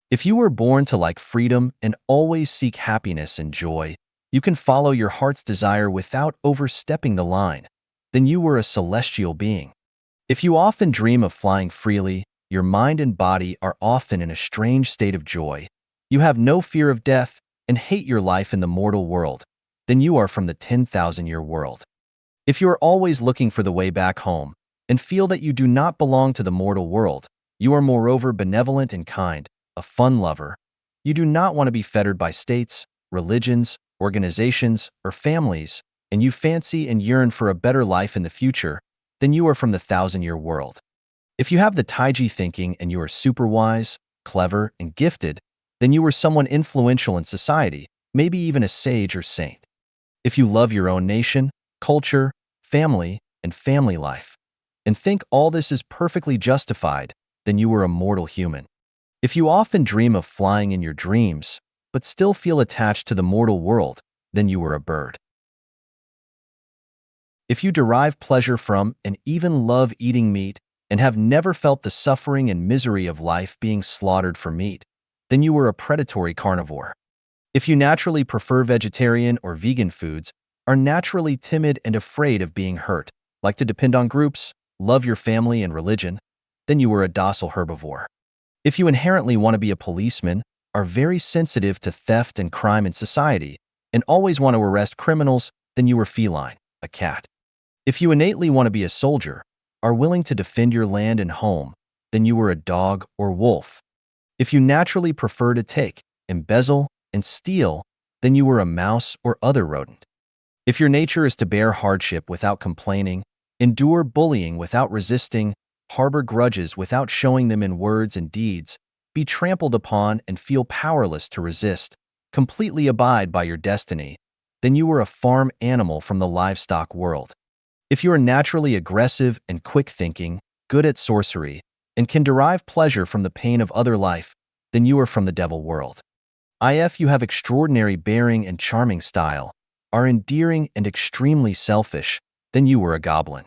If you were born to like freedom and always seek happiness and joy, you can follow your heart's desire without overstepping the line, then you were a celestial being. If you often dream of flying freely, your mind and body are often in a strange state of joy, you have no fear of death and hate your life in the mortal world, then you are from the 10,000-year world. If you are always looking for the way back home and feel that you do not belong to the mortal world, you are moreover benevolent and kind, a fun lover. You do not want to be fettered by states, religions, organizations, or families, and you fancy and yearn for a better life in the future, then you are from the 1,000-year world. If you have the Taiji thinking and you are super wise, clever, and gifted, then you were someone influential in society, maybe even a sage or saint. If you love your own nation, culture, family, and family life, and think all this is perfectly justified, then you were a mortal human. If you often dream of flying in your dreams, but still feel attached to the mortal world, then you were a bird. If you derive pleasure from and even love eating meat and have never felt the suffering and misery of life being slaughtered for meat, then you were a predatory carnivore. If you naturally prefer vegetarian or vegan foods, are naturally timid and afraid of being hurt, like to depend on groups, love your family and religion, then you were a docile herbivore. If you inherently want to be a policeman, are very sensitive to theft and crime in society, and always want to arrest criminals, then you were feline, a cat. If you innately want to be a soldier, are willing to defend your land and home, then you were a dog or wolf. If you naturally prefer to take, embezzle, and steal, then you were a mouse or other rodent. If your nature is to bear hardship without complaining, endure bullying without resisting, harbor grudges without showing them in words and deeds, be trampled upon and feel powerless to resist, completely abide by your destiny, then you were a farm animal from the livestock world. If you are naturally aggressive and quick-thinking, good at sorcery, and can derive pleasure from the pain of other life, then you are from the devil world. If you have extraordinary bearing and charming style, are endearing and extremely selfish, then you were a goblin.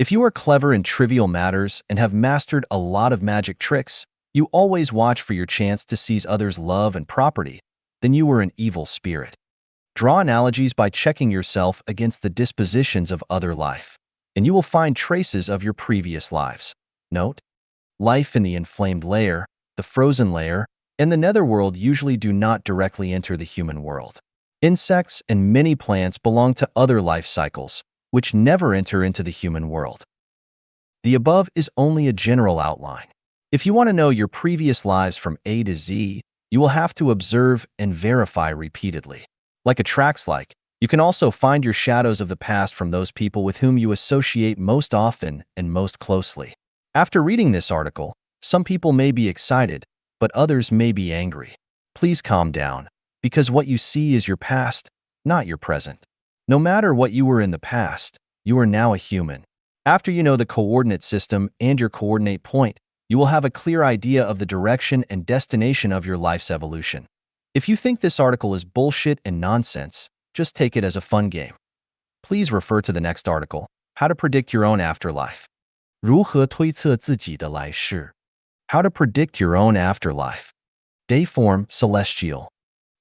If you are clever in trivial matters and have mastered a lot of magic tricks, you always watch for your chance to seize others' love and property, then you were an evil spirit. Draw analogies by checking yourself against the dispositions of other life, and you will find traces of your previous lives. Note: life in the inflamed layer, the frozen layer, and the netherworld usually do not directly enter the human world. Insects and many plants belong to other life cycles, which never enter into the human world. The above is only a general outline. If you want to know your previous lives from A to Z, You will have to observe and verify repeatedly. Like attracts like, you can also find your shadows of the past from those people with whom you associate most often and most closely. After reading this article, some people may be excited, but others may be angry. Please calm down, because what you see is your past, not your present. No matter what you were in the past, you are now a human. After you know the coordinate system and your coordinate point, you will have a clear idea of the direction and destination of your life's evolution. If you think this article is bullshit and nonsense, just take it as a fun game. Please refer to the next article, How to Predict Your Own Afterlife. 如何推测自己的来世? How to Predict Your Own Afterlife. Dayform Celestial.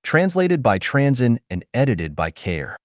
Translated by Transin and edited by Care.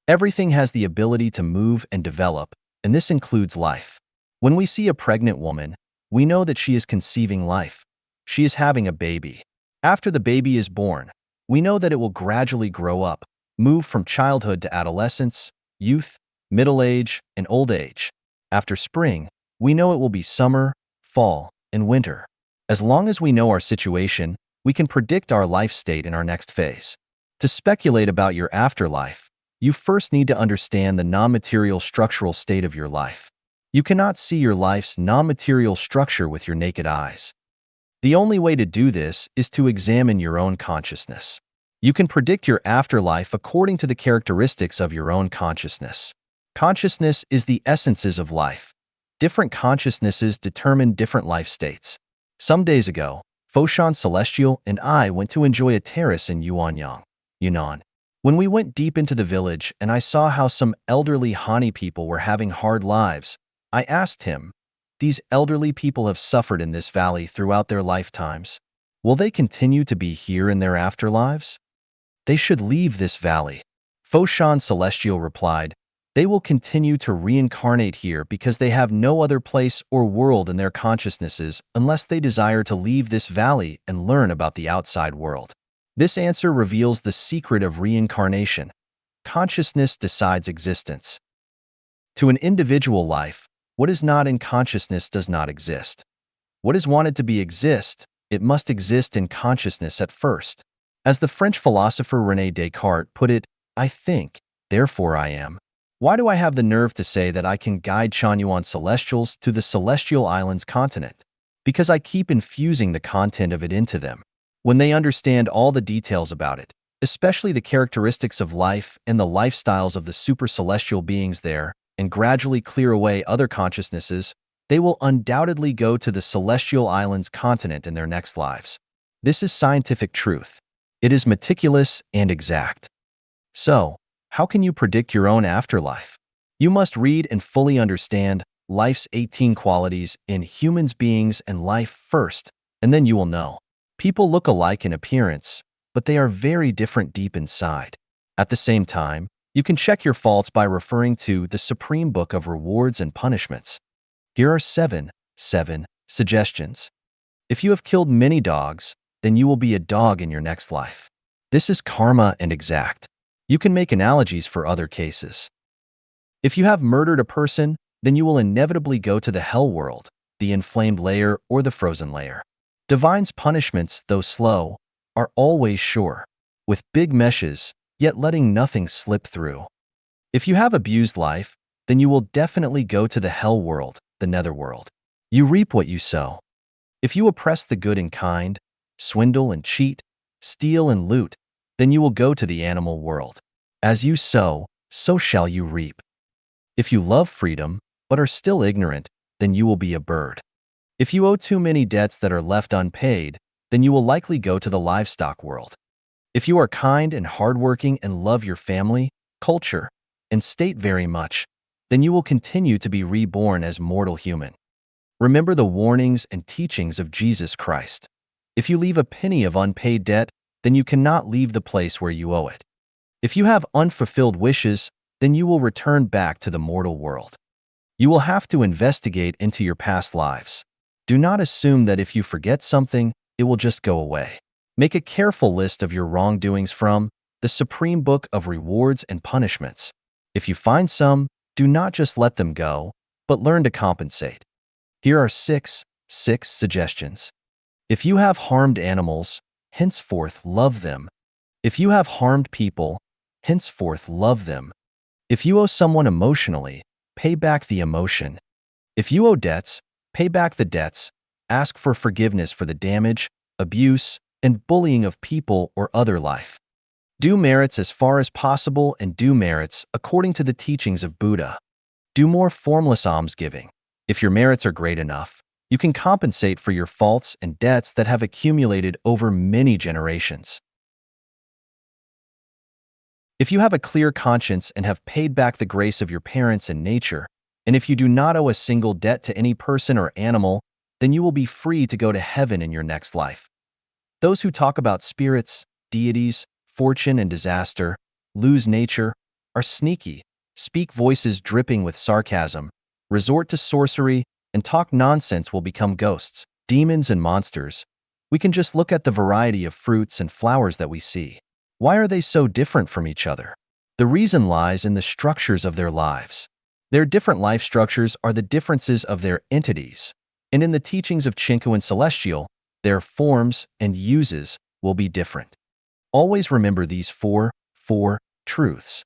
Everything has the ability to move and develop, and this includes life. When we see a pregnant woman, we know that she is conceiving life. She is having a baby. After the baby is born, we know that it will gradually grow up, move from childhood to adolescence, youth, middle age, and old age. After spring, we know it will be summer, fall, and winter. As long as we know our situation, we can predict our life state in our next phase. To speculate about your afterlife, you first need to understand the non-material structural state of your life. You cannot see your life's non-material structure with your naked eyes. The only way to do this is to examine your own consciousness. You can predict your afterlife according to the characteristics of your own consciousness. Consciousness is the essences of life. Different consciousnesses determine different life states. Some days ago, Foshan Celestial and I went to enjoy a terrace in Yuanyang, Yunnan. When we went deep into the village and I saw how some elderly Hani people were having hard lives, I asked him, these elderly people have suffered in this valley throughout their lifetimes. Will they continue to be here in their afterlives? They should leave this valley. Foshan Celestial replied, they will continue to reincarnate here because they have no other place or world in their consciousnesses unless they desire to leave this valley and learn about the outside world. This answer reveals the secret of reincarnation. Consciousness decides existence. To an individual life, what is not in consciousness does not exist. What is wanted to be exist, it must exist in consciousness at first. As the French philosopher René Descartes put it, I think, therefore I am. Why do I have the nerve to say that I can guide Chanyuan Celestials to the Celestial Islands continent? Because I keep infusing the content of it into them. When they understand all the details about it, especially the characteristics of life and the lifestyles of the super celestial beings there, and gradually clear away other consciousnesses, they will undoubtedly go to the Celestial Islands continent in their next lives. This is scientific truth. It is meticulous and exact. So, how can you predict your own afterlife? You must read and fully understand life's 18 qualities in humans, beings, and life first, and then you will know. People look alike in appearance, but they are very different deep inside. At the same time, you can check your faults by referring to the Supreme Book of Rewards and Punishments. Here are seven suggestions. If you have killed many dogs, then you will be a dog in your next life. This is karma and exact. You can make analogies for other cases. If you have murdered a person, then you will inevitably go to the hell world, the inflamed layer or the frozen layer. Divine's punishments, though slow, are always sure, with big meshes, yet letting nothing slip through. If you have abused life, then you will definitely go to the hell world, the netherworld. You reap what you sow. If you oppress the good and kind, swindle and cheat, steal and loot, then you will go to the animal world. As you sow, so shall you reap. If you love freedom, but are still ignorant, then you will be a bird. If you owe too many debts that are left unpaid, then you will likely go to the livestock world. If you are kind and hardworking and love your family, culture, and state very much, then you will continue to be reborn as mortal human. Remember the warnings and teachings of Jesus Christ. If you leave a penny of unpaid debt, then you cannot leave the place where you owe it. If you have unfulfilled wishes, then you will return back to the mortal world. You will have to investigate into your past lives. Do not assume that if you forget something, it will just go away. Make a careful list of your wrongdoings from the Supreme Book of Rewards and Punishments. If you find some, do not just let them go, but learn to compensate. Here are six suggestions. If you have harmed animals, henceforth love them. If you have harmed people, henceforth love them. If you owe someone emotionally, pay back the emotion. If you owe debts, pay back the debts. Ask for forgiveness for the damage, abuse, and bullying of people or other life. Do merits as far as possible and do merits according to the teachings of Buddha. Do more formless almsgiving. If your merits are great enough, you can compensate for your faults and debts that have accumulated over many generations. If you have a clear conscience and have paid back the grace of your parents and nature, and if you do not owe a single debt to any person or animal, then you will be free to go to heaven in your next life. Those who talk about spirits, deities, fortune, and disaster, lose nature, are sneaky, speak voices dripping with sarcasm, resort to sorcery, and talk nonsense will become ghosts, demons, and monsters. We can just look at the variety of fruits and flowers that we see. Why are they so different from each other? The reason lies in the structures of their lives. Their different life structures are the differences of their entities, and in the teachings of Chinku and Celestial, their forms and uses will be different. Always remember these four truths.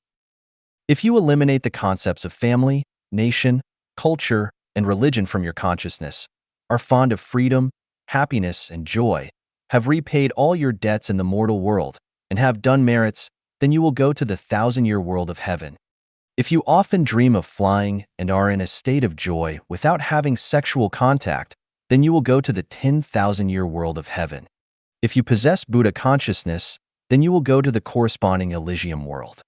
If you eliminate the concepts of family, nation, culture, and religion from your consciousness, are fond of freedom, happiness, and joy, have repaid all your debts in the mortal world, and have done merits, then you will go to the 1,000-year world of heaven. If you often dream of flying and are in a state of joy without having sexual contact, then you will go to the 10,000-year world of heaven. If you possess Buddha consciousness, then you will go to the corresponding Elysium world.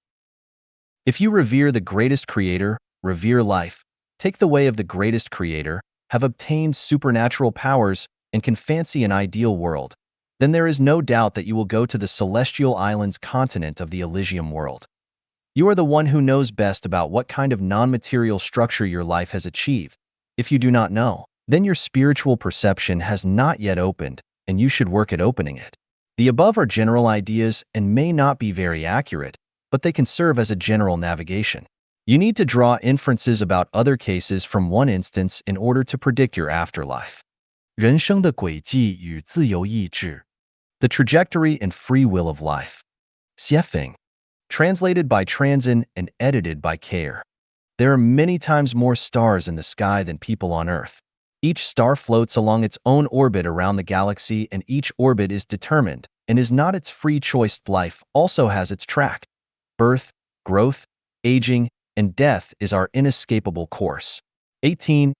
If you revere the greatest creator, revere life, take the way of the greatest creator, have obtained supernatural powers, and can fancy an ideal world, then there is no doubt that you will go to the celestial islands continent of the Elysium world. You are the one who knows best about what kind of non-material structure your life has achieved. If you do not know, then your spiritual perception has not yet opened, and you should work at opening it. The above are general ideas and may not be very accurate, but they can serve as a general navigation. You need to draw inferences about other cases from one instance in order to predict your afterlife. 人生的轨迹与自由意志 The trajectory and free will of life. Xiefeng. Translated by Transin and edited by Care. There are many times more stars in the sky than people on Earth. Each star floats along its own orbit around the galaxy, and each orbit is determined and is not its free choice. Life also has its track. Birth, growth, aging, and death is our inescapable course. 18.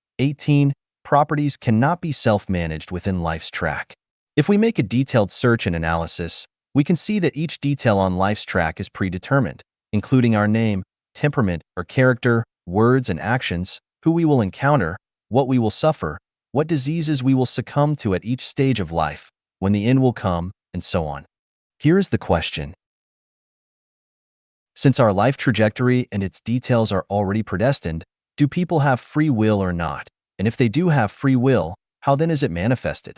Properties cannot be self-managed within life's track. If we make a detailed search and analysis, we can see that each detail on life's track is predetermined, including our name, temperament or character, words and actions, who we will encounter, what we will suffer, what diseases we will succumb to at each stage of life, when the end will come, and so on. Here is the question. Since our life trajectory and its details are already predestined, do people have free will or not? And if they do have free will, how then is it manifested?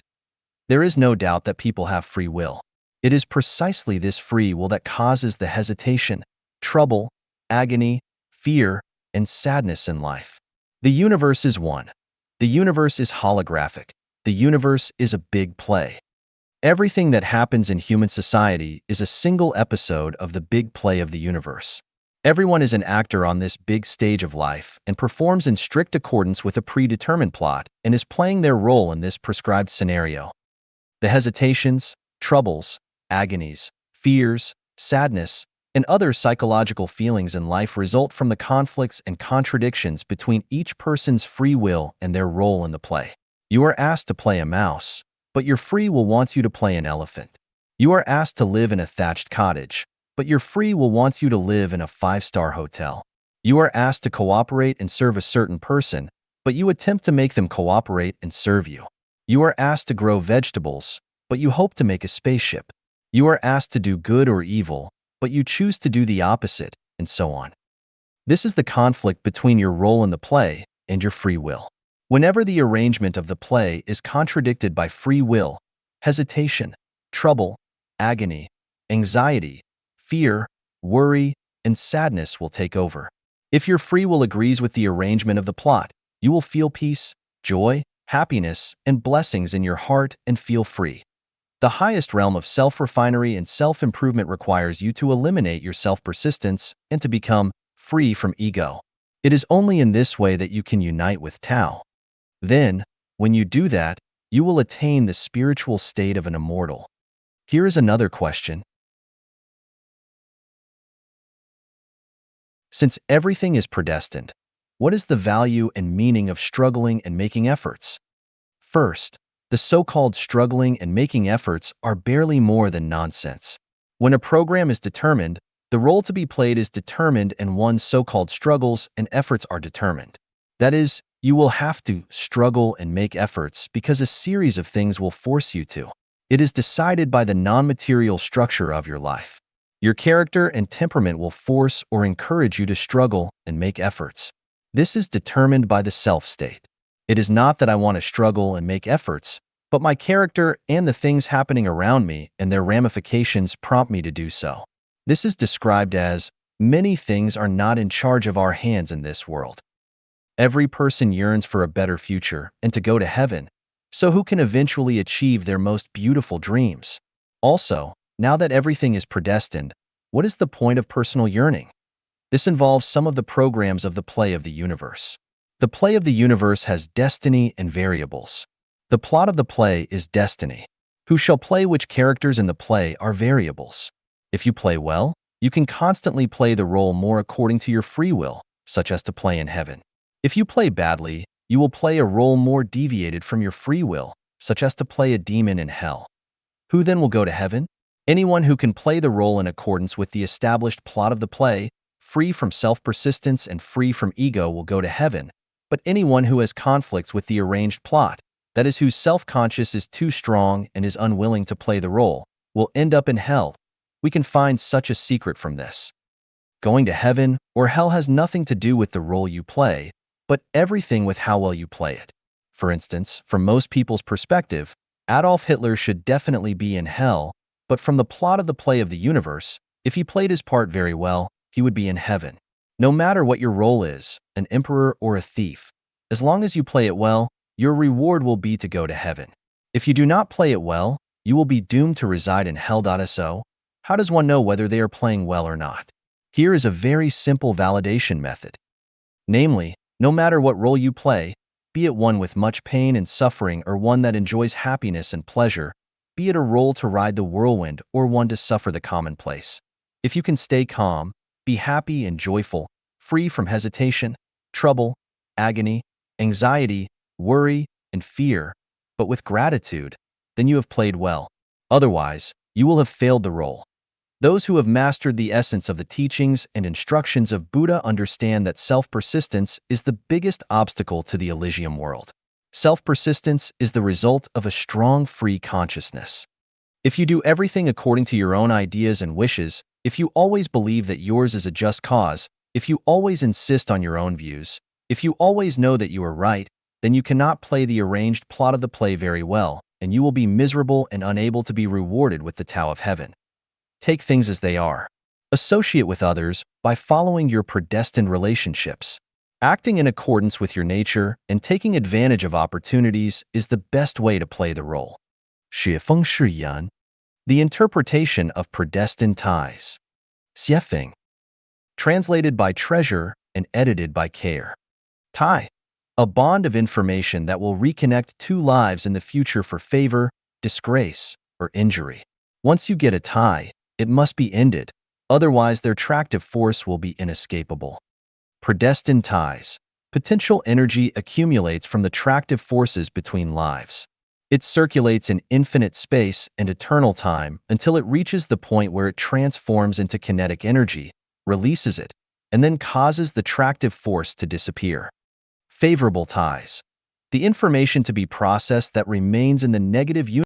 There is no doubt that people have free will. It is precisely this free will that causes the hesitation, trouble, agony, fear, and sadness in life. The universe is one. The universe is holographic. The universe is a big play. Everything that happens in human society is a single episode of the big play of the universe. Everyone is an actor on this big stage of life and performs in strict accordance with a predetermined plot and is playing their role in this prescribed scenario. The hesitations, troubles, agonies, fears, sadness, and other psychological feelings in life result from the conflicts and contradictions between each person's free will and their role in the play. You are asked to play a mouse, but your free will wants you to play an elephant. You are asked to live in a thatched cottage, but your free will wants you to live in a 5-star hotel. You are asked to cooperate and serve a certain person, but you attempt to make them cooperate and serve you. You are asked to grow vegetables, but you hope to make a spaceship. You are asked to do good or evil, but you choose to do the opposite, and so on. This is the conflict between your role in the play and your free will. Whenever the arrangement of the play is contradicted by free will, hesitation, trouble, agony, anxiety, fear, worry, and sadness will take over. If your free will agrees with the arrangement of the plot, you will feel peace, joy, happiness, and blessings in your heart and feel free. The highest realm of self-refinery and self-improvement requires you to eliminate your self-persistence and to become free from ego. It is only in this way that you can unite with Tao. Then, when you do that, you will attain the spiritual state of an immortal. Here is another question. Since everything is predestined, what is the value and meaning of struggling and making efforts? First, the so-called struggling and making efforts are barely more than nonsense. When a program is determined, the role to be played is determined and one's so-called struggles and efforts are determined. That is, you will have to struggle and make efforts because a series of things will force you to. It is decided by the non-material structure of your life. Your character and temperament will force or encourage you to struggle and make efforts. This is determined by the self-state. It is not that I want to struggle and make efforts, but my character and the things happening around me and their ramifications prompt me to do so. This is described as, many things are not in charge of our hands in this world. Every person yearns for a better future and to go to heaven, so who can eventually achieve their most beautiful dreams? Also, now that everything is predestined, what is the point of personal yearning? This involves some of the programs of the play of the universe. The play of the universe has destiny and variables. The plot of the play is destiny. Who shall play which characters in the play are variables. If you play well, you can constantly play the role more according to your free will, such as to play in heaven. If you play badly, you will play a role more deviated from your free will, such as to play a demon in hell. Who then will go to heaven? Anyone who can play the role in accordance with the established plot of the play, free from self-persistence and free from ego, will go to heaven, but anyone who has conflicts with the arranged plot, that is, whose self-conscious is too strong and is unwilling to play the role, will end up in hell. We can find such a secret from this. Going to heaven or hell has nothing to do with the role you play, but everything with how well you play it. For instance, from most people's perspective, Adolf Hitler should definitely be in hell, but from the plot of the play of the universe, if he played his part very well, he would be in heaven. No matter what your role is, an emperor or a thief, as long as you play it well, your reward will be to go to heaven. If you do not play it well, you will be doomed to reside in hell. How does one know whether they are playing well or not? Here is a very simple validation method. Namely, no matter what role you play, be it one with much pain and suffering or one that enjoys happiness and pleasure, be it a role to ride the whirlwind or one to suffer the commonplace. If you can stay calm, be happy and joyful, free from hesitation, trouble, agony, anxiety, worry, and fear, but with gratitude, then you have played well. Otherwise, you will have failed the role. Those who have mastered the essence of the teachings and instructions of Buddha understand that self-persistence is the biggest obstacle to the Elysium world. Self-persistence is the result of a strong free consciousness. If you do everything according to your own ideas and wishes, if you always believe that yours is a just cause, if you always insist on your own views, if you always know that you are right, then you cannot play the arranged plot of the play very well, and you will be miserable and unable to be rewarded with the Tao of heaven. Take things as they are. Associate with others by following your predestined relationships. Acting in accordance with your nature and taking advantage of opportunities is the best way to play the role. 雪风是言, the interpretation of predestined ties. 写风, translated by treasure and edited by care. Tie, a bond of information that will reconnect two lives in the future for favor, disgrace, or injury. Once you get a tie, it must be ended, otherwise their attractive force will be inescapable. Predestined ties. Potential energy accumulates from the attractive forces between lives. It circulates in infinite space and eternal time until it reaches the point where it transforms into kinetic energy, releases it, and then causes the attractive force to disappear. Favorable ties. The information to be processed that remains in the negative